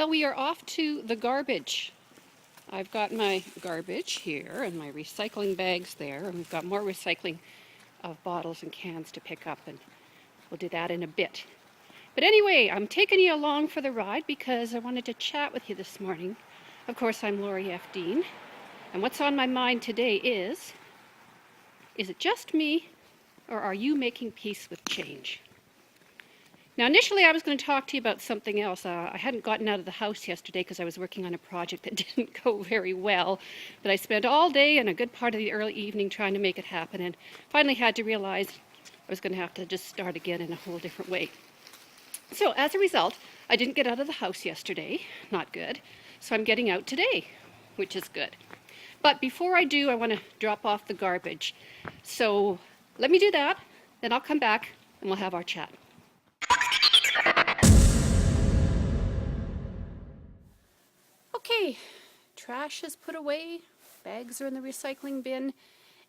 Well, we are off to the garbage. I've got my garbage here and my recycling bags there, and we've got more recycling of bottles and cans to pick up, and we'll do that in a bit. But anyway, I'm taking you along for the ride because I wanted to chat with you this morning. Of course, I'm Lori F. Dean, and what's on my mind today is it just me, or are you making peace with change? Now, initially, I was going to talk to you about something else. I hadn't gotten out of the house yesterday because I was working on a project that didn't go very well. But I spent all day and a good part of the early evening trying to make it happen, and finally had to realize I was going to have to just start again in a whole different way. So as a result, I didn't get out of the house yesterday. Not good. So I'm getting out today, which is good. But before I do, I want to drop off the garbage. So let me do that, then I'll come back and we'll have our chat. Okay, trash is put away, bags are in the recycling bin,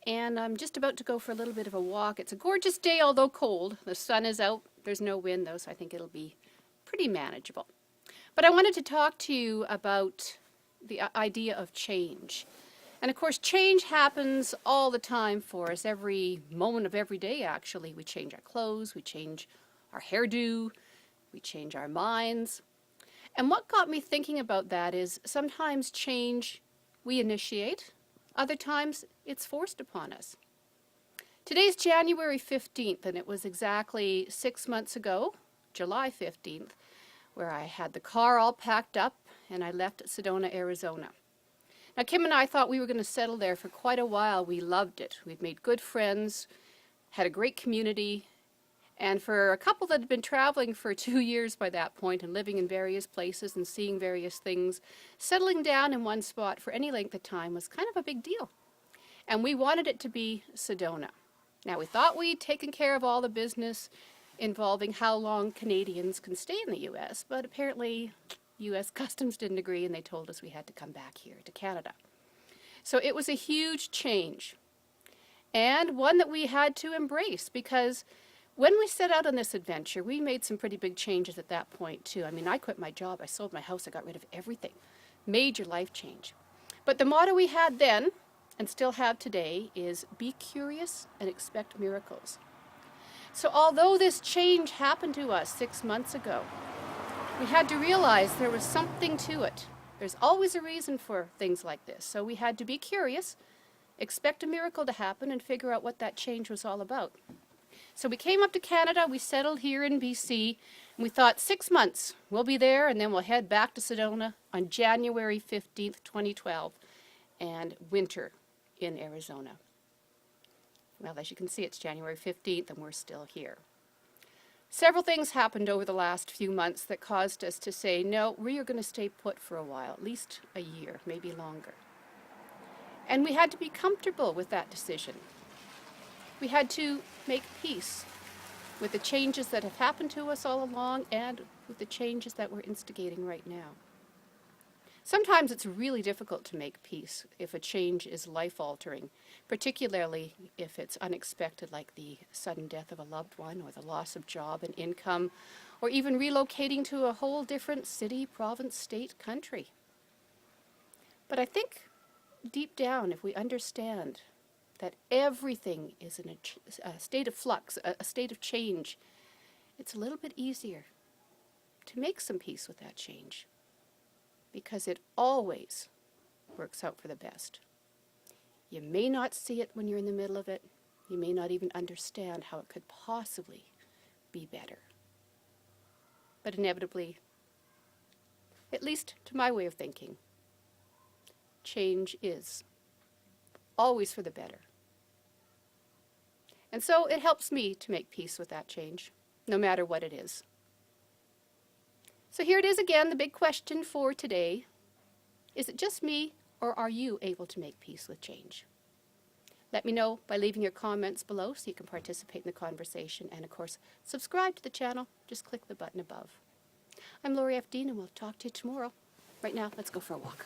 and I'm just about to go for a little bit of a walk. It's a gorgeous day, although cold. The sun is out, there's no wind though, so I think it'll be pretty manageable. But I wanted to talk to you about the idea of change. And of course, change happens all the time for us, every moment of every day actually. We change our clothes, we change our hairdo, we change our minds. And what got me thinking about that is sometimes change we initiate, other times it's forced upon us. Today's January 15th, and it was exactly 6 months ago, July 15th, where I had the car all packed up and I left Sedona, Arizona. Now, Kim and I thought we were going to settle there for quite a while. We loved it. We'd made good friends, had a great community, and for a couple that had been traveling for 2 years by that point and living in various places and seeing various things, settling down in one spot for any length of time was kind of a big deal. And we wanted it to be Sedona. Now, we thought we'd taken care of all the business involving how long Canadians can stay in the U.S., but apparently U.S. Customs didn't agree and they told us we had to come back here to Canada. So it was a huge change, and one that we had to embrace, because when we set out on this adventure, we made some pretty big changes at that point too. I mean, I quit my job, I sold my house, I got rid of everything. Major life change. But the motto we had then, and still have today, is be curious and expect miracles. So although this change happened to us 6 months ago, we had to realize there was something to it. There's always a reason for things like this. So we had to be curious, expect a miracle to happen, and figure out what that change was all about. So we came up to Canada, we settled here in BC, and we thought 6 months, we'll be there, and then we'll head back to Sedona on January 15th, 2012, and winter in Arizona. Well, as you can see, it's January 15th, and we're still here. Several things happened over the last few months that caused us to say, no, we are going to stay put for a while, at least a year, maybe longer. And we had to be comfortable with that decision. We had to make peace with the changes that have happened to us all along and with the changes that we're instigating right now. Sometimes it's really difficult to make peace if a change is life-altering, particularly if it's unexpected, like the sudden death of a loved one or the loss of job and income, or even relocating to a whole different city, province, state, country. But I think deep down, if we understand that everything is in a state of flux, a state of change, it's a little bit easier to make some peace with that change, because it always works out for the best. You may not see it when you're in the middle of it. You may not even understand how it could possibly be better. But inevitably, at least to my way of thinking, change is always for the better. And so it helps me to make peace with that change, no matter what it is. So here it is again, the big question for today. Is it just me, or are you able to make peace with change? Let me know by leaving your comments below so you can participate in the conversation. And of course, subscribe to the channel. Just click the button above. I'm Lori F. Dean, and we'll talk to you tomorrow. Right now, let's go for a walk.